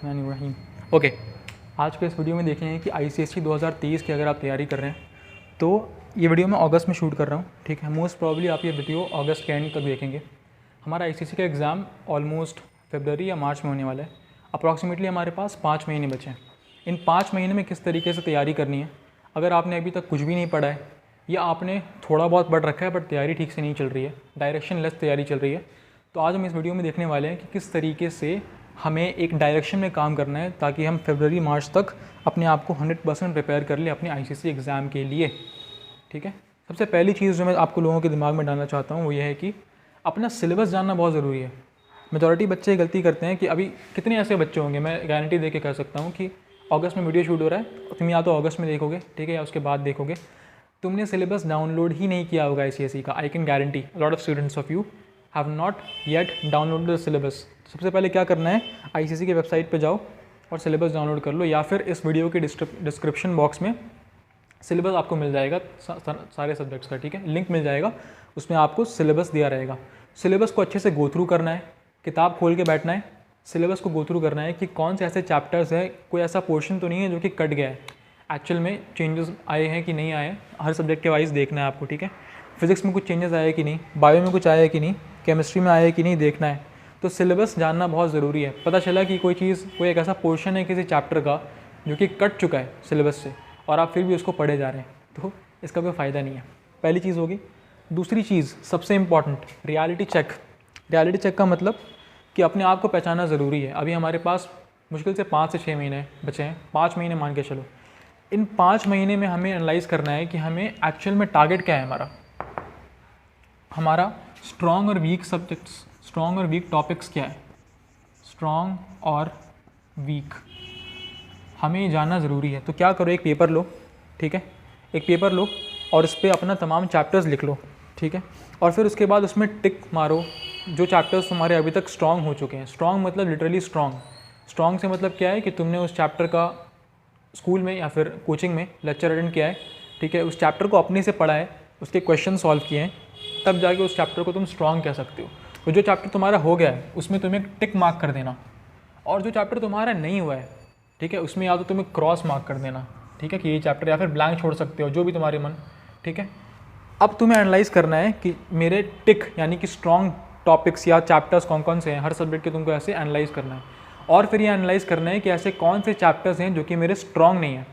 बिस्मिल्लाहिर्रहमानिर्रहीम। ओके, आज के इस वीडियो में देखेंगे कि ICSE 2023 की अगर आप तैयारी कर रहे हैं तो ये वीडियो मैं अगस्त में शूट कर रहा हूँ, ठीक है। मोस्ट प्रॉब्ली आप ये वीडियो अगस्त के एंड तक देखेंगे। हमारा ICSE का एग्ज़ाम ऑलमोस्ट फरवरी या मार्च में होने वाला है। अप्रॉक्सीमेटली हमारे पास 5 महीने बचे हैं। इन 5 महीने में किस तरीके से तैयारी करनी है, अगर आपने अभी तक कुछ भी नहीं पढ़ा है या आपने थोड़ा बहुत पढ़ रखा है बट तैयारी ठीक से नहीं चल रही है, डायरेक्शन लेस तैयारी चल रही है, तो आज हम इस वीडियो में देखने वाले हैं कि किस तरीके से हमें एक डायरेक्शन में काम करना है ताकि हम फरवरी मार्च तक अपने आप को 100% प्रिपेयर कर लें अपने ICSE एग्ज़ाम के लिए, ठीक है। सबसे पहली चीज़ जो मैं आपको लोगों के दिमाग में डालना चाहता हूँ वो ये है कि अपना सिलेबस जानना बहुत ज़रूरी है। मेजॉरिटी बच्चे गलती करते हैं कि अभी कितने ऐसे बच्चे होंगे, मैं गारंटी दे के कह सकता हूँ कि अगस्त में वीडियो शूट हो रहा है, तुम या तो अगस्त में देखोगे, ठीक है, या उसके बाद देखोगे, तुमने सिलेबस डाउनलोड ही नहीं किया होगा ICSE का। I can guarantee lot of students of you have not yet download the syllabus. सबसे पहले क्या करना है, ICSE की वेबसाइट पे जाओ और सिलेबस डाउनलोड कर लो, या फिर इस वीडियो के डिस्क्रिप्शन बॉक्स में सिलेबस आपको मिल जाएगा सारे सब्जेक्ट्स का, ठीक है, लिंक मिल जाएगा, उसमें आपको सिलेबस दिया रहेगा। सिलेबस को अच्छे से गो थ्रू करना है, किताब खोल के बैठना है, सिलेबस को गो थ्रू करना है कि कौन से ऐसे चैप्टर्स हैं, कोई ऐसा पोर्शन तो नहीं है जो कि कट गया है, एक्चुअल में चेंजेस आए हैं कि नहीं आए, हर सब्जेक्ट के वाइज देखना है आपको, ठीक है। फिजिक्स में कुछ चेंजेस आए कि नहीं, बायो में कुछ आया है कि नहीं, केमिस्ट्री में आया है कि नहीं, देखना है। तो सिलेबस जानना बहुत ज़रूरी है। पता चला कि कोई चीज़, कोई एक ऐसा पोर्शन है किसी चैप्टर का जो कि कट चुका है सिलेबस से और आप फिर भी उसको पढ़े जा रहे हैं, तो इसका कोई फ़ायदा नहीं है। पहली चीज़ होगी। दूसरी चीज़ सबसे important, reality check. Reality check का मतलब कि अपने आप को पहचानना ज़रूरी है। अभी हमारे पास मुश्किल से 5 से 6 महीने बचे हैं, 5 महीने मान के चलो। इन 5 महीने में हमें एनालाइज़ करना है कि हमें एक्चुअल में टारगेट क्या है हमारा स्ट्रॉन्ग और वीक सब्जेक्ट्स, स्ट्रॉन्ग और वीक टॉपिक्स क्या है, स्ट्रॉन्ग और वीक हमें ये जानना ज़रूरी है। तो क्या करो, एक पेपर लो, ठीक है, एक पेपर लो और इस पर अपना तमाम चैप्टर्स लिख लो, ठीक है, और फिर उसके बाद उसमें टिक मारो जो चैप्टर्स तुम्हारे अभी तक स्ट्रॉन्ग हो चुके हैं। स्ट्रॉन्ग मतलब लिटरली स्ट्रॉन्ग। स्ट्रॉन्ग से मतलब क्या है कि तुमने उस चैप्टर का स्कूल में या फिर कोचिंग में लेक्चर अटेंड किया है, ठीक है, उस चैप्टर को अपने से पढ़ा है, उसके क्वेश्चन सॉल्व किए हैं, तब जाके उस चैप्टर को तुम स्ट्रॉन्ग कह सकते हो। तो जो चैप्टर तुम्हारा हो गया है उसमें तुम्हें टिक मार्क कर देना, और जो चैप्टर तुम्हारा नहीं हुआ है, ठीक है, उसमें या तो तुम्हें क्रॉस मार्क कर देना, ठीक है, कि ये चैप्टर, या फिर ब्लैंक छोड़ सकते हो, जो भी तुम्हारे मन, ठीक है। अब तुम्हें एनालाइज करना है कि मेरे टिक यानी कि स्ट्रॉन्ग टॉपिक्स या चैप्टर्स कौन कौन से हैं, हर सब्जेक्ट के तुमको ऐसे एनालाइज करना है, और फिर ये एनालाइज करना है कि ऐसे कौन से चैप्टर्स हैं जो कि मेरे स्ट्रॉन्ग नहीं है।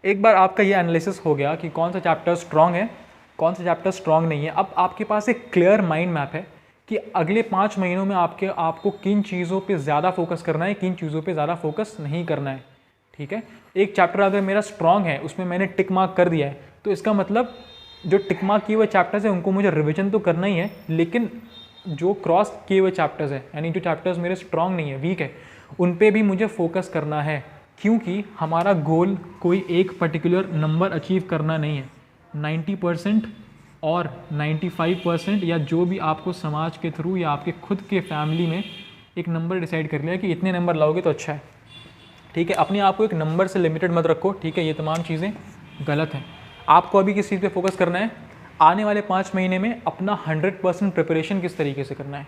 एक बार आपका ये एनालिसिस हो गया कि कौन सा चैप्टर स्ट्रॉन्ग है, कौन सा चैप्टर स्ट्रॉन्ग नहीं है, अब आपके पास एक क्लियर माइंड मैप है कि अगले 5 महीनों में आपको किन चीज़ों पे ज़्यादा फोकस करना है, किन चीज़ों पे ज़्यादा फोकस नहीं करना है, ठीक है। एक चैप्टर अगर मेरा स्ट्रॉन्ग है, उसमें मैंने टिक मार्क कर दिया है, तो इसका मतलब जो टिक मार्क किए हुए चैप्टर्स हैं उनको मुझे रिविजन तो करना ही है, लेकिन जो क्रॉस किए हुए चैप्टर्स हैं, यानी जो चैप्टर्स मेरे स्ट्रॉन्ग नहीं है, वीक है, उन पे भी मुझे फोकस करना है, क्योंकि हमारा गोल कोई एक पर्टिकुलर नंबर अचीव करना नहीं है। 90% और 95% या जो भी आपको समाज के थ्रू या आपके खुद के फैमिली में एक नंबर डिसाइड कर लिया कि इतने नंबर लाओगे तो अच्छा है, ठीक है। अपने आप को एक नंबर से लिमिटेड मत रखो, ठीक है, ये तमाम चीज़ें गलत हैं। आपको अभी किस चीज़ पे फोकस करना है, आने वाले 5 महीने में अपना 100% प्रिपरेशन किस तरीके से करना है,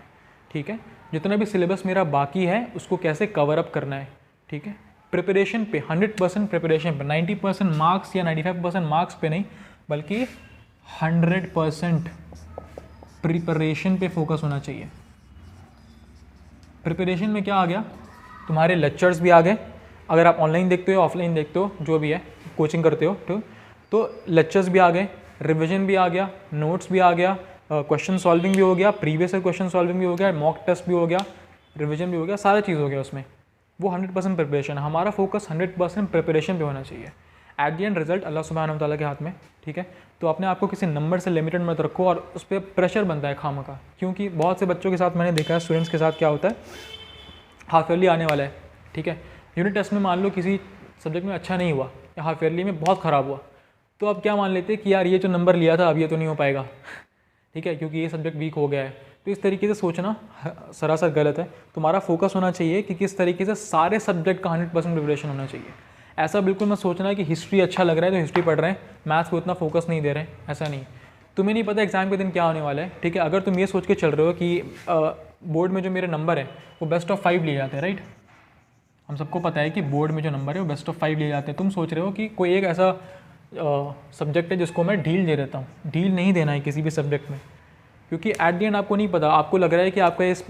ठीक है। जितना भी सिलेबस मेरा बाकी है उसको कैसे कवर अप करना है, ठीक है। प्रिपरेशन पे 100% प्रिपरेशन पे, 90% मार्क्स या 95% मार्क्स पे नहीं, बल्कि 100% प्रिपरेशन पे फोकस होना चाहिए। प्रिपरेशन में क्या आ गया, तुम्हारे लेक्चर्स भी आ गए, अगर आप ऑनलाइन देखते हो ऑफलाइन देखते हो जो भी है, कोचिंग करते हो तो लेक्चर्स भी आ गए, रिवीजन भी आ गया, नोट्स भी आ गया, क्वेश्चन सॉल्विंग भी हो गया, प्रीवियस क्वेश्चन सॉल्विंग भी हो गया, मॉक टेस्ट भी हो गया, रिवीजन भी हो गया, सारा चीज़ हो गया उसमें। वो 100% प्रिपरेशन, हमारा फोकस 100% प्रिपरेशन पे होना चाहिए। एट द एंड रिजल्ट अल्लाह सुब्हानहू व तआला के हाथ में, ठीक है। तो अपने आप को किसी नंबर से लिमिटेड मत रखो और उस पर प्रेशर बनता है खामखा, क्योंकि बहुत से बच्चों के साथ मैंने देखा है, स्टूडेंट्स के साथ क्या होता है, हाफ ईयरली आने वाला है, ठीक है, यूनिट टेस्ट में मान लो किसी सब्जेक्ट में अच्छा नहीं हुआ या हाफ ईयरली में बहुत ख़राब हुआ, तो अब क्या मान लेते हैं कि यार ये जो नंबर लिया था अब ये तो नहीं हो पाएगा, ठीक है, क्योंकि ये सब्जेक्ट वीक हो गया है। तो इस तरीके से सोचना सरासर गलत है। तुम्हारा फोकस होना चाहिए कि किस तरीके से सारे सब्जेक्ट का 100% प्रिपरेशन होना चाहिए। ऐसा बिल्कुल मत सोचना कि हिस्ट्री अच्छा लग रहा है तो हिस्ट्री पढ़ रहे हैं, मैथ्स को इतना फोकस नहीं दे रहे हैं, ऐसा नहीं। तुम्हें नहीं पता एग्जाम के दिन क्या होने वाला है, ठीक है। अगर तुम ये सोच के चल रहे हो कि बोर्ड में जो मेरे नंबर है वो बेस्ट ऑफ 5 लिए जाते हैं, राइट, हम सबको पता है कि बोर्ड में जो नंबर है वो बेस्ट ऑफ 5 लिए जाते हैं। तुम सोच रहे हो कि कोई एक ऐसा सब्जेक्ट है जिसको मैं ढील दे देता हूँ। ढील नहीं देना है किसी भी सब्जेक्ट में, क्योंकि एट द एंड आपको नहीं पता, आपको लग रहा है कि आपका इस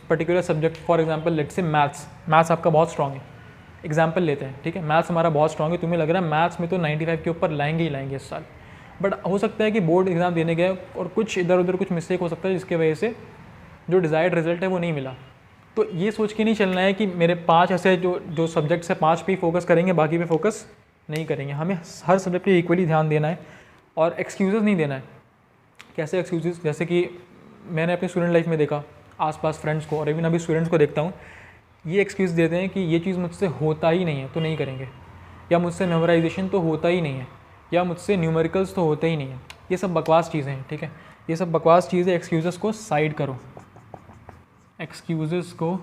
particular subject, for example let's say maths आपका बहुत स्ट्रांग है, एग्जांपल लेते हैं, ठीक है, मैथ्स हमारा बहुत स्ट्रांग है, तुम्हें लग रहा है मैथ्स में तो 95 के ऊपर लाएंगे ही लाएंगे इस साल, बट हो सकता है कि बोर्ड एग्जाम देने गए और कुछ इधर उधर कुछ मिस्टेक हो सकता है जिसकी वजह से जो डिज़ायर्ड रिजल्ट है वो नहीं मिला। तो ये सोच के नहीं चलना है कि मेरे 5 ऐसे जो सब्जेक्ट्स है 5 पे ही फोकस करेंगे, बाकी पे फोकस नहीं करेंगे। हमें हर सब्जेक्ट पे इक्वली ध्यान देना है और एक्सक्यूज़ेस नहीं देना है। कैसे एक्सक्यूज़ेस? जैसे कि मैंने अपनी स्टूडेंट लाइफ में देखा, आसपास फ्रेंड्स को और इवन अभी स्टूडेंट्स को देखता हूँ, ये एक्सक्यूज़ देते हैं कि ये चीज़ मुझसे होता ही नहीं है तो नहीं करेंगे, या मुझसे मेमोराइजेशन तो होता ही नहीं है, या मुझसे न्यूमेरिकल्स तो होते ही नहीं है। ये सब बकवास चीज़ें हैं, ठीक है, ये सब बकवास चीज़ें। एक्सक्यूज़ेस को साइड करो, एक्सक्यूज़ेस को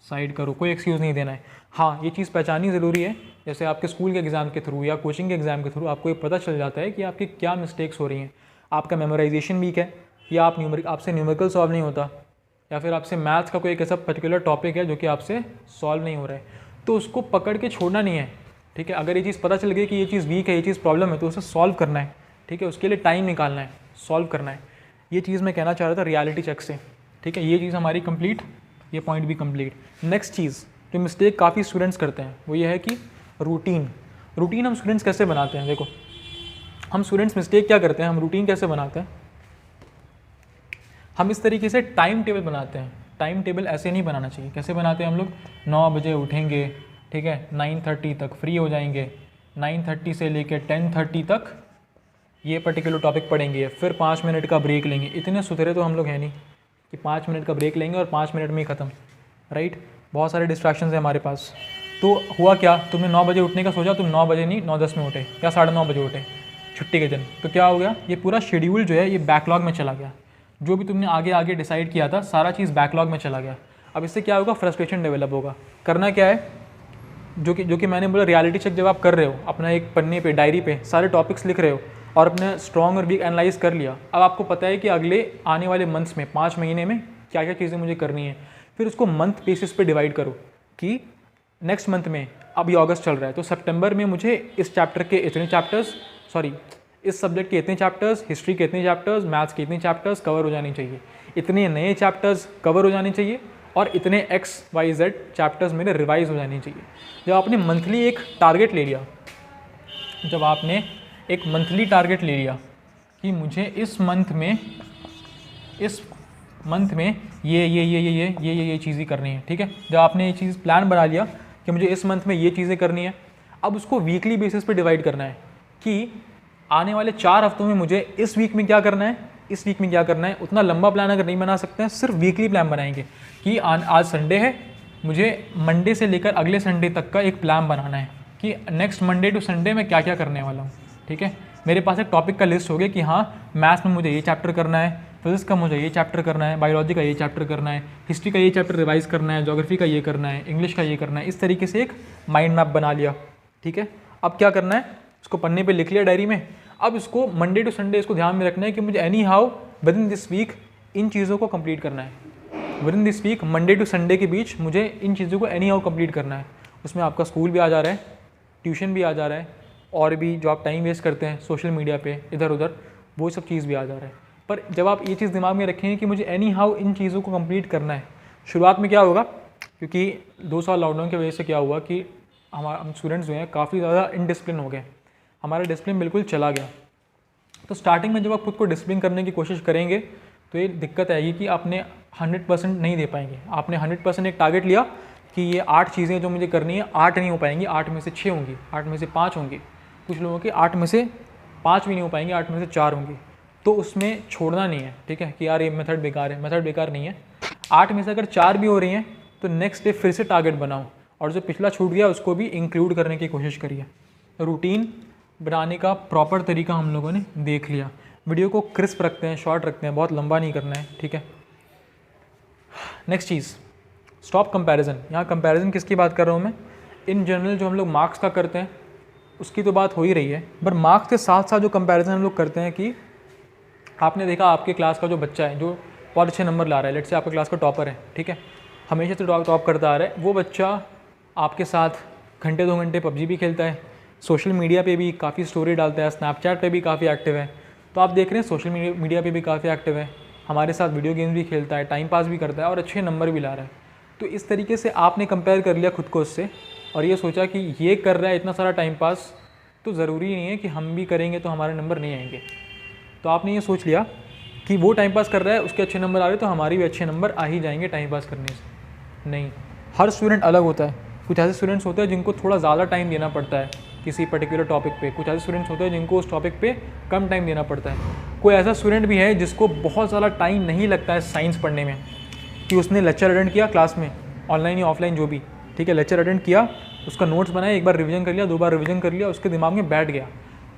साइड करो, कोई एक्सक्यूज़ नहीं देना है। हाँ, ये चीज़ पहचाननी ज़रूरी है, जैसे आपके स्कूल के एग्ज़ाम के थ्रू या कोचिंग के एग्ज़ाम के थ्रू आपको ये पता चल जाता है कि आपकी क्या मिस्टेक्स हो रही हैं। आपका मेमोराइजेशन वीक है, या आपसे न्यूमेरिकल सॉल्व नहीं होता, या फिर आपसे मैथ्स का कोई एक ऐसा पर्टिकुलर टॉपिक है जो कि आपसे सॉल्व नहीं हो रहा है, तो उसको पकड़ के छोड़ना नहीं है, ठीक है। अगर ये चीज़ पता चल गई कि ये चीज़ वीक है, ये चीज़ प्रॉब्लम है, तो उसे सॉल्व करना है, ठीक है, उसके लिए टाइम निकालना है, सॉल्व करना है। ये चीज़ मैं कहना चाह रहा था रियलिटी चेक से, ठीक है। ये चीज़ हमारी कंप्लीट, ये पॉइंट भी कंप्लीट। नेक्स्ट चीज़ जो मिस्टेक काफ़ी स्टूडेंट्स करते हैं वो ये है कि रूटीन हम स्टूडेंट्स कैसे बनाते हैं। देखो, हम स्टूडेंट्स मिस्टेक क्या करते हैं, हम रूटीन कैसे बनाते हैं, हम इस तरीके से टाइम टेबल बनाते हैं। टाइम टेबल ऐसे नहीं बनाना चाहिए। कैसे बनाते हैं हम लोग? 9 बजे उठेंगे, ठीक है, 9:30 तक फ्री हो जाएंगे, 9:30 से लेकर 10:30 तक ये पर्टिकुलर टॉपिक पढ़ेंगे, फिर 5 मिनट का ब्रेक लेंगे। इतने सुधरे तो हम लोग हैं नहीं कि 5 मिनट का ब्रेक लेंगे और 5 मिनट में ही ख़त्म, राइट। बहुत सारे डिस्ट्रैक्शंस हैं हमारे पास। तो हुआ क्या, तुमने 9 बजे उठने का सोचा, तुम 9 बजे नहीं 9:10 में उठे या 9:30 बजे उठे छुट्टी के दिन, तो क्या हो गया, ये पूरा शेड्यूल जो है ये बैकलॉग में चला गया। जो भी तुमने आगे डिसाइड किया था सारा चीज़ बैकलॉग में चला गया। अब इससे क्या होगा, फ्रस्ट्रेशन डेवलप होगा। करना क्या है, जो कि मैंने बोला, रियलिटी चेक जब आप कर रहे हो, अपना एक पन्ने पे, डायरी पे सारे टॉपिक्स लिख रहे हो और अपने स्ट्रॉन्ग और वीक एनालाइज कर लिया। अब आपको पता है कि अगले आने वाले मंथ्स में, 5 महीने में क्या क्या चीज़ें मुझे करनी है। फिर उसको मंथ बेसिस पे डिवाइड करो कि नेक्स्ट मंथ में, अभी अगस्त चल रहा है तो सितंबर में मुझे इस चैप्टर के इतने चैप्टर्स, इस सब्जेक्ट के इतने चैप्टर्स, हिस्ट्री के इतने चैप्टर्स, मैथ्स के इतने चैप्टर्स कवर हो जानी चाहिए, इतने नए चैप्टर्स कवर हो जाने चाहिए और इतने XYZ चैप्टर्स मेरे रिवाइज हो जाने चाहिए। जब आपने मंथली एक टारगेट ले लिया, कि मुझे इस मंथ में ये चीज़ें करनी है, ठीक है। जब आपने ये चीज़ प्लान बना लिया कि मुझे इस मंथ में ये चीज़ें करनी है, अब उसको वीकली बेसिस पे डिवाइड करना है कि आने वाले 4 हफ्तों में मुझे इस वीक में क्या करना है, उतना लंबा प्लान अगर नहीं बना सकते हैं, सिर्फ वीकली प्लान बनाएंगे कि आज संडे है, मुझे मंडे से लेकर अगले संडे तक का एक प्लान बनाना है कि नेक्स्ट मंडे टू संडे में क्या क्या करने वाला हूँ, ठीक है। मेरे पास एक टॉपिक का लिस्ट हो गया कि हाँ, मैथ्स में मुझे ये चैप्टर करना है, फिजिक्स का मुझे ये चैप्टर करना है, बायोलॉजी का ये चैप्टर करना है, हिस्ट्री का ये चैप्टर रिवाइज करना है, ज्योग्राफी का ये करना है, इंग्लिश का ये करना है। इस तरीके से एक माइंड मैप बना लिया, ठीक है। अब क्या करना है, इसको पन्ने पे लिख लिया डायरी में। अब इसको मंडे टू संडे इसको ध्यान में रखना है कि मुझे anyhow within this week इन चीज़ों को कंप्लीट करना है। Within this week Monday to Sunday के बीच मुझे इन चीज़ों को एनी हाउ कंप्लीट करना है। उसमें आपका स्कूल भी आ जा रहा है, ट्यूशन भी आ जा रहा है, और भी जो आप टाइम वेस्ट करते हैं सोशल मीडिया पे इधर उधर, वो सब चीज़ भी आ जा रहा है। पर जब आप ये चीज़ दिमाग में रखेंगे कि मुझे एनी हाउ इन चीज़ों को कंप्लीट करना है, शुरुआत में क्या होगा, क्योंकि 2 साल लॉकडाउन की वजह से क्या हुआ कि हम स्टूडेंट्स जो हैं काफ़ी ज़्यादा इनडिसिप्लिन हो गए, हमारा डिसिप्लिन बिल्कुल चला गया। तो स्टार्टिंग में जब आप खुद को डिसिप्लिन करने की कोशिश करेंगे तो ये दिक्कत आएगी कि आपने 100% नहीं दे पाएंगे। आपने 100% एक टारगेट लिया कि ये 8 चीज़ें जो मुझे करनी है, 8 नहीं हो पाएंगी, 8 में से 6 होंगी, 8 में से 5 होंगी, कुछ लोगों के 8 में से 5 भी नहीं हो पाएंगे, 8 में से 4 होंगी। तो उसमें छोड़ना नहीं है, ठीक है, कि यार ये मेथड बेकार है। मेथड बेकार नहीं है। 8 में से अगर 4 भी हो रही हैं तो नेक्स्ट डे फिर से टारगेट बनाओ और जो पिछला छूट गया उसको भी इंक्लूड करने की कोशिश करिए। रूटीन बनाने का प्रॉपर तरीका हम लोगों ने देख लिया। वीडियो को क्रिस्प रखते हैं, शॉर्ट रखते हैं, बहुत लंबा नहीं करना है, ठीक है। नेक्स्ट चीज़, स्टॉप कंपैरिजन। यहाँ कंपैरिजन किसकी बात कर रहा हूँ मैं? इन जनरल जो हम लोग मार्क्स का करते हैं उसकी तो बात हो ही रही है, पर मार्क्स के साथ साथ जो कंपैरिजन हम लोग करते हैं कि आपने देखा आपके क्लास का जो बच्चा है जो बहुत अच्छे नंबर ला रहा है, लेट्स से आपका क्लास का टॉपर है, ठीक है, हमेशा से टॉप करता आ रहा है, वो बच्चा आपके साथ घंटे 2 घंटे पबजी भी खेलता है, सोशल मीडिया पे भी काफ़ी स्टोरी डालता है, स्नैपचैट पे भी काफ़ी एक्टिव है। तो आप देख रहे हैं सोशल मीडिया पे भी काफ़ी एक्टिव है, हमारे साथ वीडियो गेम्स भी खेलता है, टाइम पास भी करता है और अच्छे नंबर भी ला रहा है। तो इस तरीके से आपने कंपेयर कर लिया खुद को उससे और ये सोचा कि ये कर रहा है इतना सारा टाइम पास, तो ज़रूरी नहीं है कि हम भी करेंगे तो हमारे नंबर नहीं आएंगे। तो आपने ये सोच लिया कि वो टाइम पास कर रहा है, उसके अच्छे नंबर आ रहे तो हमारे भी अच्छे नंबर आ ही जाएंगे टाइम पास करने से। नहीं, हर स्टूडेंट अलग होता है। कुछ ऐसे स्टूडेंट्स होते हैं जिनको थोड़ा ज़्यादा टाइम देना पड़ता है किसी पर्टिकुलर टॉपिक पे, कुछ ऐसे स्टूडेंट्स होते हैं जिनको उस टॉपिक पे कम टाइम देना पड़ता है। कोई ऐसा स्टूडेंट भी है जिसको बहुत ज़्यादा टाइम नहीं लगता है साइंस पढ़ने में, कि उसने लेक्चर अटेंड किया क्लास में, ऑनलाइन या ऑफलाइन जो भी, ठीक है, लेक्चर अटेंड किया, उसका नोट्स बनाया, एक बार रिवीजन कर लिया, 2 बार रिवीजन कर लिया, उसके दिमाग में बैठ गया।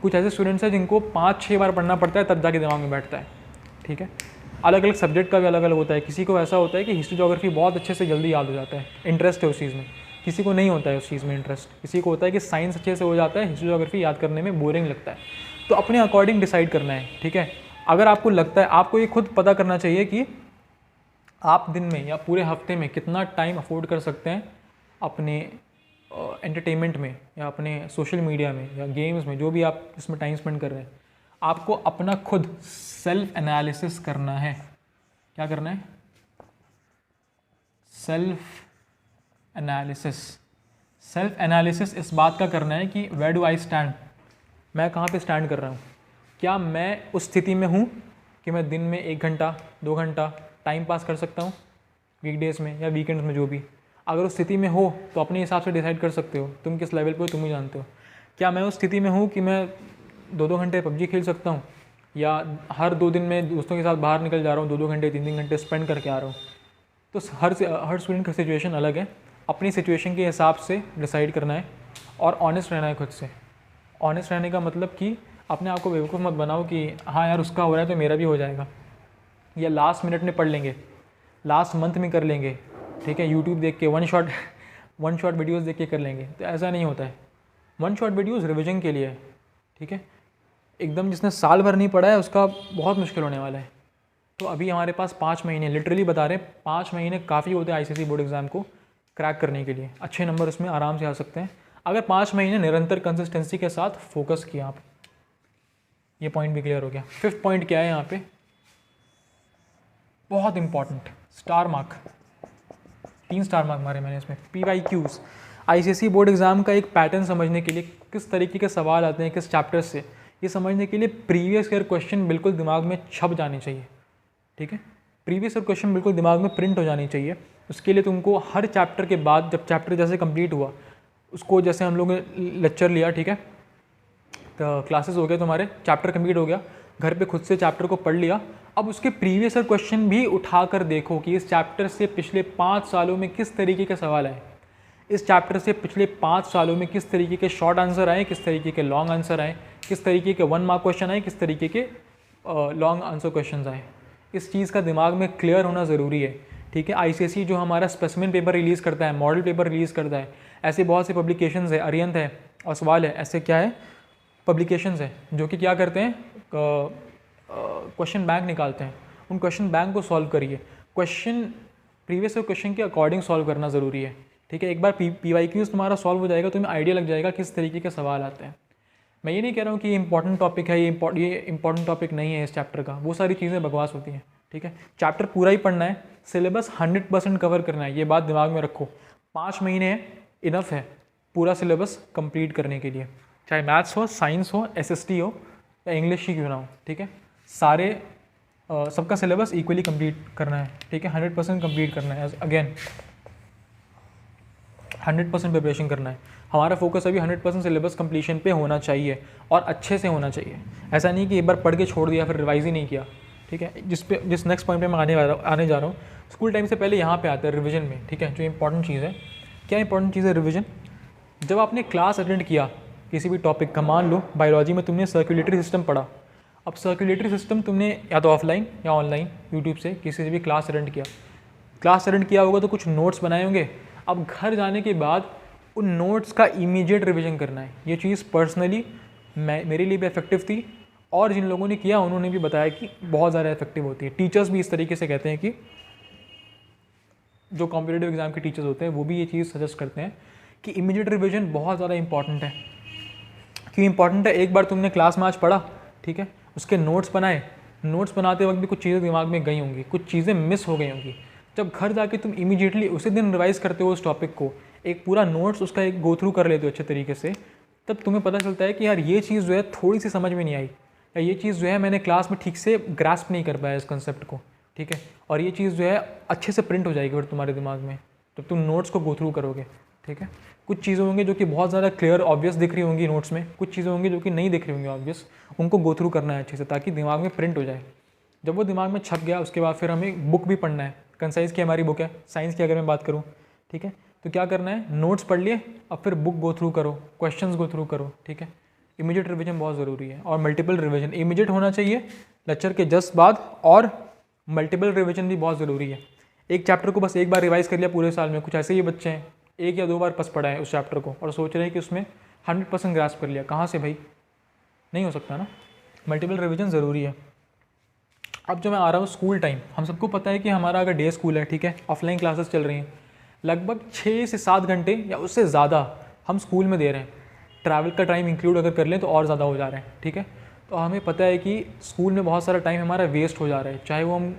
कुछ ऐसे स्टूडेंट्स हैं जिनको 5-6 बार पढ़ना पड़ता है तब जाके दिमाग में बैठता है, ठीक है। अलग अलग सब्जेक्ट का भी अलग अलग होता है। किसी को ऐसा होता है कि हिस्ट्री ज्योग्राफी बहुत अच्छे से जल्दी याद हो जाता है, इंटरेस्ट है उस चीज़ में, किसी को नहीं होता है उस चीज़ में इंटरेस्ट, किसी को होता है कि साइंस अच्छे से हो जाता है, हिस्ट्री ज्योग्राफी याद करने में बोरिंग लगता है। तो अपने अकॉर्डिंग डिसाइड करना है, ठीक है। अगर आपको लगता है, आपको ये खुद पता करना चाहिए कि आप दिन में या पूरे हफ्ते में कितना टाइम अफोर्ड कर सकते हैं अपने एंटरटेनमेंट में या अपने सोशल मीडिया में या गेम्स में, जो भी आप इसमें टाइम स्पेंड कर रहे हैं। आपको अपना खुद सेल्फ एनालिसिस करना है। क्या करना है? Self analysis. सेल्फ एनालिसिस इस बात का करना है कि वेयर डू आई स्टैंड, मैं कहाँ पे स्टैंड कर रहा हूँ। क्या मैं उस स्थिति में हूँ कि मैं दिन में 1 घंटा 2 घंटा टाइम पास कर सकता हूँ वीकडेज़ में या वीकेंड्स में, जो भी। अगर उस स्थिति में हो तो अपने हिसाब से डिसाइड कर सकते हो, तुम किस लेवल पे हो तुम ही जानते हो। क्या मैं उस स्थिति में हूँ कि मैं 2-2 घंटे पबजी खेल सकता हूँ, या हर 2 दिन में दोस्तों के साथ बाहर निकल जा रहा हूँ, 2-2 घंटे 3-3 घंटे स्पेंड करके आ रहा हूँ। तो हर स्टूडेंट का सिचुएशन अलग है, अपनी सिचुएशन के हिसाब से डिसाइड करना है और ऑनेस्ट रहना है खुद से। ऑनेस्ट रहने का मतलब कि अपने आप को बेवकूफ़ मत बनाओ कि हाँ यार उसका हो रहा है तो मेरा भी हो जाएगा, या लास्ट मिनट में पढ़ लेंगे, लास्ट मंथ में कर लेंगे, ठीक है, यूट्यूब देख के वन शॉट वीडियोज़ देख के कर लेंगे। तो ऐसा नहीं होता है। 1 शॉट वीडियोज़ रिविजन के लिए है, ठीक है। एकदम जिसने साल भर नहीं पढ़ा है उसका बहुत मुश्किल होने वाला है। तो अभी हमारे पास 5 महीने, लिटरली बता रहे हैं, 5 महीने काफ़ी होते हैं आईसीएसई बोर्ड एग्ज़ाम को क्रैक करने के लिए। अच्छे नंबर उसमें आराम से आ सकते हैं अगर 5 महीने निरंतर कंसिस्टेंसी के साथ फोकस किया आप। ये पॉइंट भी क्लियर हो गया। 5th पॉइंट क्या है यहाँ पे, बहुत important, star mark. 3 star mark मारे मैंने इसमें। PYQs, आईसीएसई बोर्ड एग्ज़ाम का एक पैटर्न समझने के लिए, किस तरीके के सवाल आते हैं किस चैप्टर से, ये समझने के लिए प्रीवियस ईयर क्वेश्चन बिल्कुल दिमाग में छप जाने चाहिए, ठीक है। प्रीवियस ईयर क्वेश्चन बिल्कुल दिमाग में प्रिंट हो जानी चाहिए। उसके लिए तुमको हर चैप्टर के बाद, जब चैप्टर जैसे कंप्लीट हुआ, उसको जैसे हम लोग ने लेक्चर लिया, ठीक है, तो क्लासेस हो गए तुम्हारे, चैप्टर कंप्लीट हो गया, घर पे खुद से चैप्टर को पढ़ लिया। अब उसके प्रीवियस ईयर क्वेश्चन भी उठा कर देखो कि इस चैप्टर से पिछले 5 सालों में किस तरीके के सवाल आए, इस चैप्टर से पिछले 5 सालों में किस तरीके के शॉर्ट आंसर आए, किस तरीके के लॉन्ग आंसर आए, किस तरीके के 1 मार्क क्वेश्चन आए, किस तरीके के लॉन्ग आंसर क्वेश्चन आए। इस चीज़ का दिमाग में क्लियर होना ज़रूरी है, ठीक है। आईसीएसई जो हमारा स्पेसिमेन पेपर रिलीज़ करता है, मॉडल पेपर रिलीज़ करता है, ऐसे बहुत से पब्लिकेशंस है, अरिहंत है और सवाल है, ऐसे क्या है पब्लिकेशंस है जो कि क्या करते हैं, क्वेश्चन बैंक निकालते हैं। उन क्वेश्चन बैंक को सॉल्व करिए। क्वेश्चन प्रीवियस क्वेश्चन के अकॉर्डिंग सॉल्व करना ज़रूरी है, ठीक है। एक बार PYQs तुम्हारा सॉल्व हो जाएगा तो तुम्हें आइडिया लग जाएगा किस तरीके के सवाल आते हैं। मैं ये नहीं कह रहा हूँ कि ये इंपॉर्टेंट टॉपिक है, ये इंपॉर्टेंट टॉपिक नहीं है इस चैप्टर का, वो सारी चीज़ें बकवास होती हैं, ठीक है। चैप्टर पूरा ही पढ़ना है, सिलेबस 100% कवर करना है, ये बात दिमाग में रखो। 5 महीने इनफ है पूरा सिलेबस कंप्लीट करने के लिए, चाहे मैथ्स हो, साइंस हो, SST हो या इंग्लिश ही क्यों ना हो, ठीक है। सारे सबका सिलेबस इक्वली कंप्लीट करना है, ठीक है। 100% कंप्लीट करना है। अगेन 100% प्रिपरेशन करना है। हमारा फोकस अभी 100% सिलेबस कंप्लीशन पे होना चाहिए और अच्छे से होना चाहिए। ऐसा नहीं कि एक बार पढ़ के छोड़ दिया फिर रिवाइज ही नहीं किया, ठीक है। जिस नेक्स्ट पॉइंट पे मैं आने जा रहा हूँ, स्कूल टाइम से पहले यहाँ पे आता है रिवीजन में, ठीक है। जो इंपॉर्टेंट चीज़ है, क्या इंपॉर्टेंट चीज़ है रिवीजन। जब आपने क्लास अटेंड किया किसी भी टॉपिक का, मान लो बायोलॉजी में तुमने सर्कुलेटरी सिस्टम पढ़ा। अब सर्कुलेटरी सिस्टम तुमने या तो ऑफलाइन या ऑनलाइन यूट्यूब से किसी से भी क्लास अटेंड किया होगा तो कुछ नोट्स बनाए होंगे। अब घर जाने के बाद उन नोट्स का इमीडिएट रिवीजन करना है। ये चीज़ पर्सनली मेरे लिए भी इफेक्टिव थी और जिन लोगों ने किया उन्होंने भी बताया कि बहुत ज़्यादा इफेक्टिव होती है। टीचर्स भी इस तरीके से कहते हैं कि जो कॉम्पिटिटिव एग्जाम के टीचर्स होते हैं वो भी ये चीज़ सजेस्ट करते हैं कि इमीडिएट रिविजन बहुत ज़्यादा इंपॉर्टेंट है। क्यों इंपॉर्टेंट है? एक बार तुमने क्लास में आज पढ़ा, ठीक है, उसके नोट्स बनाए, नोट्स बनाते वक्त भी कुछ चीज़ें दिमाग में गई होंगी, कुछ चीज़ें मिस हो गई होंगी। जब घर जाके तुम इमीडिएटली उसी दिन रिवाइज करते हो उस टॉपिक को, एक पूरा नोट्स उसका एक गो थ्रू कर लेते हो अच्छे तरीके से, तब तुम्हें पता चलता है कि यार ये चीज़ जो है थोड़ी सी समझ में नहीं आई, या ये चीज़ जो है मैंने क्लास में ठीक से ग्रास्प नहीं कर पाया इस कंसेप्ट को, ठीक है, और ये चीज़ जो है अच्छे से प्रिंट हो जाएगी फिर तुम्हारे दिमाग में, तब तुम नोट्स को गो थ्रू करोगे, ठीक है। कुछ चीज़ें होंगी जो कि बहुत ज़्यादा क्लियर ऑब्वियस दिख रही होंगी नोट्स में, कुछ चीज़ें होंगी जो कि नहीं दिख रही होंगी ऑब्वियस, उनको गो थ्रू करना है अच्छे से ताकि दिमाग में प्रिंट हो जाए। जब वो दिमाग में छप गया उसके बाद फिर हमें बुक भी पढ़ना है। कंसाइज की हमारी बुक है, साइंस की अगर मैं बात करूँ, ठीक है, तो क्या करना है, नोट्स पढ़ लिए, अब फिर बुक गो थ्रू करो, क्वेश्चंस गो थ्रू करो, ठीक है। इमीडिएट रिवीजन बहुत ज़रूरी है, और मल्टीपल रिवीजन इमीडिएट होना चाहिए लेक्चर के जस्ट बाद, और मल्टीपल रिवीजन भी बहुत ज़रूरी है। एक चैप्टर को बस एक बार रिवाइज कर लिया पूरे साल में, कुछ ऐसे ही बच्चे हैं एक या दो बार बस पढ़ा है उस चैप्टर को और सोच रहे हैं कि उसमें 100% ग्रास्प कर लिया, कहाँ से भाई, नहीं हो सकता ना। मल्टीपल रिवीजन ज़रूरी है। अब जो मैं आ रहा हूँ स्कूल टाइम, हम सबको पता है कि हमारा अगर डे स्कूल है, ठीक है, ऑफलाइन क्लासेस चल रही हैं, लगभग 6 से 7 घंटे या उससे ज़्यादा हम स्कूल में दे रहे हैं। ट्रैवल का टाइम इंक्लूड अगर कर लें तो और ज़्यादा हो जा रहे हैं, ठीक है। तो हमें पता है कि स्कूल में बहुत सारा टाइम हमारा वेस्ट हो जा रहा है, चाहे वो हम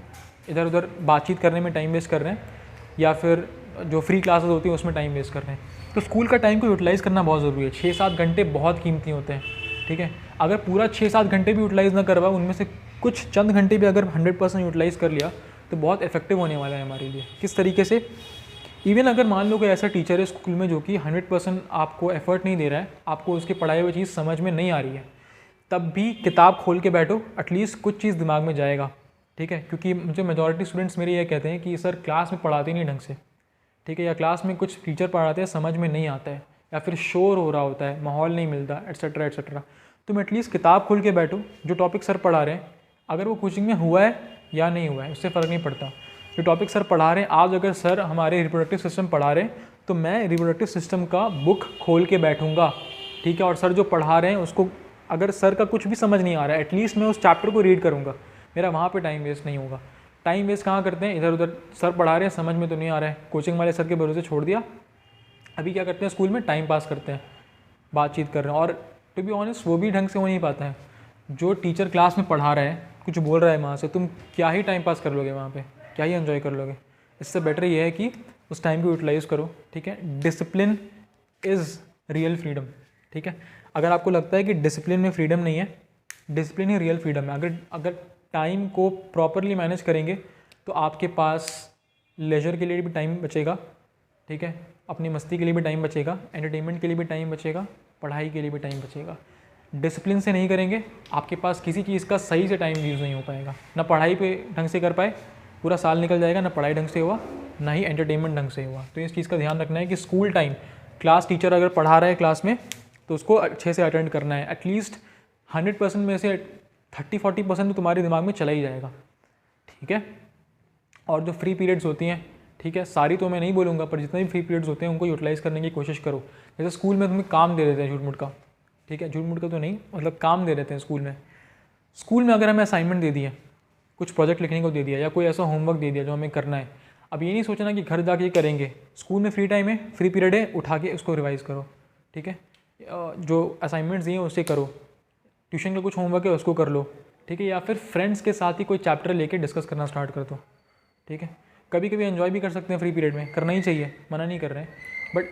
इधर उधर बातचीत करने में टाइम वेस्ट कर रहे हैं या फिर जो फ्री क्लासेस होती हैं उसमें टाइम वेस्ट कर रहे हैं। तो स्कूल का टाइम को यूटिलाइज़ करना बहुत ज़रूरी है। 6-7 घंटे बहुत कीमती होते हैं, ठीक है। अगर पूरा 6-7 घंटे भी यूटिलाइज़ ना करवा, उनमें से कुछ चंद घंटे भी अगर 100% यूटिलाइज़ कर लिया तो बहुत इफेक्टिव होने वाला है हमारे लिए। किस तरीके से? इवन अगर मान लो कोई ऐसा टीचर है स्कूल में जो कि 100% आपको एफर्ट नहीं दे रहा है, आपको उसकी पढ़ाई हुई चीज़ समझ में नहीं आ रही है, तब भी किताब खोल के बैठो, एटलीस्ट कुछ चीज़ दिमाग में जाएगा, ठीक है। क्योंकि मुझे मेजॉरिटी स्टूडेंट्स मेरे ये कहते हैं कि सर क्लास में पढ़ाते नहीं ढंग से, ठीक है, या क्लास में कुछ टीचर पढ़ाते हैं समझ में नहीं आता है, या फिर शोर हो रहा होता है, माहौल नहीं मिलता, एट्सेट्रा एट्सेट्रा। तुम एटलीस्ट किताब खोल के बैठो, जो टॉपिक सर पढ़ा रहे हैं अगर वो कोचिंग में हुआ है या नहीं हुआ है उससे फ़र्क नहीं पड़ता। जो टॉपिक सर पढ़ा रहे हैं, आज अगर सर हमारे रिप्रोडक्टिव सिस्टम पढ़ा रहे हैं तो मैं रिप्रोडक्टिव सिस्टम का बुक खोल के बैठूंगा, ठीक है। और सर जो पढ़ा रहे हैं उसको अगर सर का कुछ भी समझ नहीं आ रहा है, एटलीस्ट मैं उस चैप्टर को रीड करूँगा, मेरा वहाँ पे टाइम वेस्ट नहीं होगा। टाइम वेस्ट कहाँ करते हैं? इधर उधर सर पढ़ा रहे हैं, समझ में तो नहीं आ रहा है, कोचिंग वाले सर के भरोसे छोड़ दिया। अभी क्या करते हैं स्कूल में? टाइम पास करते हैं, बातचीत कर रहे हैं, और टू बी ऑनेस्ट वो भी ढंग से हो नहीं पाता है। जो टीचर क्लास में पढ़ा रहा है, कुछ बोल रहा है वहाँ से, तुम क्या ही टाइम पास कर लोगे वहाँ पे, क्या ही एंजॉय कर लोगे? इससे बेटर ये है कि उस टाइम को यूटिलाइज़ करो, ठीक है। डिसिप्लिन इज़ रियल फ्रीडम, ठीक है। अगर आपको लगता है कि डिसिप्लिन में फ्रीडम नहीं है, डिसिप्लिन ही रियल फ्रीडम है। अगर टाइम को प्रॉपरली मैनेज करेंगे तो आपके पास लेजर के लिए भी टाइम बचेगा, ठीक है, अपनी मस्ती के लिए भी टाइम बचेगा, एंटरटेनमेंट के लिए भी टाइम बचेगा, पढ़ाई के लिए भी टाइम बचेगा। डिसिप्लिन से नहीं करेंगे, आपके पास किसी चीज़ का सही से टाइम यूज़ नहीं हो पाएगा, ना पढ़ाई पे ढंग से कर पाए, पूरा साल निकल जाएगा, ना पढ़ाई ढंग से हुआ, ना ही एंटरटेनमेंट ढंग से हुआ। तो इस चीज़ का ध्यान रखना है कि स्कूल टाइम, क्लास टीचर अगर पढ़ा रहा है क्लास में तो उसको अच्छे से अटेंड करना है। एटलीस्ट 100% में से 30-40% तो तुम्हारे दिमाग में चला ही जाएगा, ठीक है। और जो फ्री पीरियड्स होती हैं, ठीक है, सारी तो मैं नहीं बोलूँगा, पर जितने भी फ्री पीरियड्स होते हैं उनको यूटिलाइज़ करने की कोशिश करो। जैसे स्कूल में तुम्हें काम दे देते हैं झूठ मूठ का, ठीक है, झूठ मूठ का तो नहीं, मतलब काम दे देते हैं स्कूल में। स्कूल में अगर हमें असाइनमेंट दे दिया, कुछ प्रोजेक्ट लिखने को दे दिया, या कोई ऐसा होमवर्क दे दिया जो हमें करना है, अब ये नहीं सोचना कि घर जाके करेंगे। स्कूल में फ्री टाइम है, फ्री पीरियड है, उठा के उसको रिवाइज़ करो, ठीक है। जो असाइनमेंट्स दिए हैं उससे करो, ट्यूशन का कुछ होमवर्क है उसको कर लो, ठीक है, या फिर फ्रेंड्स के साथ ही कोई चैप्टर लेके डिस्कस करना स्टार्ट कर दो, ठीक है। कभी कभी एंजॉय भी कर सकते हैं फ्री पीरियड में, करना ही चाहिए, मना नहीं कर रहे हैं, बट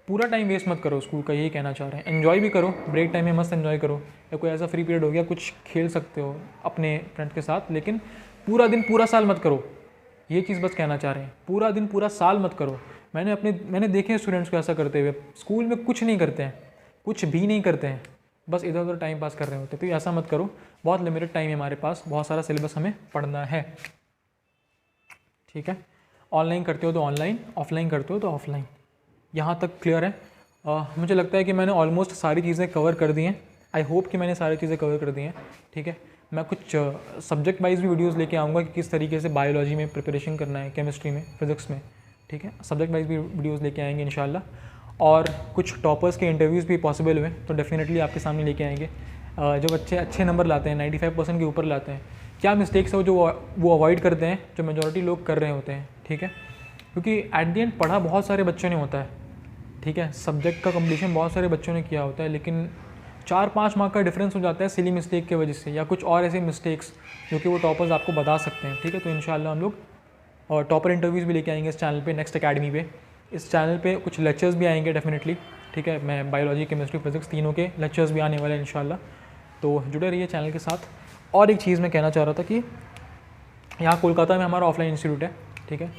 पूरा टाइम वेस्ट मत करो स्कूल का, यही कहना चाह रहे हैं। एंजॉय भी करो, ब्रेक टाइम में मस्त एंजॉय करो, या कोई ऐसा फ्री पीरियड हो गया कुछ खेल सकते हो अपने फ्रेंड्स के साथ, लेकिन पूरा दिन पूरा साल मत करो, ये चीज़ बस कहना चाह रहे हैं। पूरा दिन पूरा साल मत करो। मैंने देखे स्टूडेंट्स को ऐसा करते हुए, स्कूल में कुछ नहीं करते हैं, कुछ भी नहीं करते हैं, बस इधर उधर टाइम पास कर रहे होते हैं। तो ऐसा मत करो, बहुत लिमिटेड टाइम है हमारे पास, बहुत सारा सिलेबस हमें पढ़ना है, ठीक है। ऑनलाइन करते हो तो ऑनलाइन, ऑफलाइन करते हो तो ऑफलाइन, यहाँ तक क्लियर है। मुझे लगता है कि मैंने ऑलमोस्ट सारी चीज़ें कवर कर दी हैं। आई होप कि मैंने सारी चीज़ें कवर कर दी हैं, ठीक है। मैं कुछ सब्जेक्ट वाइज भी वीडियोस लेके आऊँगा कि किस तरीके से बायोलॉजी में प्रिपरेशन करना है, केमिस्ट्री में, फिज़िक्स में, ठीक है। सब्जेक्ट वाइज भी वीडियोस लेके आएंगे इंशाल्लाह, और कुछ टॉपर्स के इंटरव्यूज़ भी पॉसिबल हुए तो डेफिनेटली आपके सामने लेके आएंगे। जो बच्चे अच्छे नंबर लाते हैं, 95% के ऊपर लाते हैं, क्या मिस्टेक्स हो जो वो अवॉइड करते हैं, जो मेजॉरिटी लोग कर रहे होते हैं, ठीक है। क्योंकि एट द एंड पढ़ा बहुत सारे बच्चों ने होता है, ठीक है। सब्जेक्ट का कंप्लीशन बहुत सारे बच्चों ने किया होता है, लेकिन 4-5 मार्क का डिफरेंस हो जाता है सिली मिस्टेक की वजह से, या कुछ और ऐसे मिस्टेक्स जो कि वो टॉपर्स आपको बता सकते हैं, ठीक है। तो इंशाल्लाह हम लोग और टॉपर इंटरव्यूज़ भी लेके आएंगे इस चैनल पे, नेक्स्ट एकेडमी पे। इस चैनल पे कुछ लेक्चर्स भी आएंगे डेफिनेटली, ठीक है। मैं बायोलॉजी, केमिस्ट्री, फिजिक्स तीनों के लेक्चर्स भी आने वाले हैं इंशाल्लाह, तो जुड़े रहिए चैनल के साथ। और एक चीज़ मैं कहना चाह रहा था कि यहाँ कोलकाता में हमारा ऑफलाइन इंस्टीट्यूट है, ठीक है।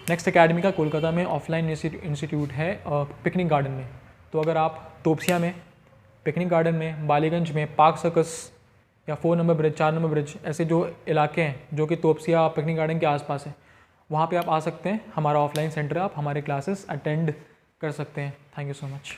नेक्स्ट एकेडमी का कोलकाता में ऑफलाइन इंस्टीट्यूट है पिकनिक गार्डन में। तो अगर आप तोपसिया में, पिकनिक गार्डन में, बालीगंज में, पार्क सर्कस या 4 नंबर ब्रिज, 4 नंबर ब्रिज, ऐसे जो इलाके हैं जो कि तोपसिया पिकनिक गार्डन के आसपास हैं, वहाँ पे आप आ सकते हैं। हमारा ऑफलाइन सेंटर है, आप हमारे क्लासेस अटेंड कर सकते हैं। Thank you so much.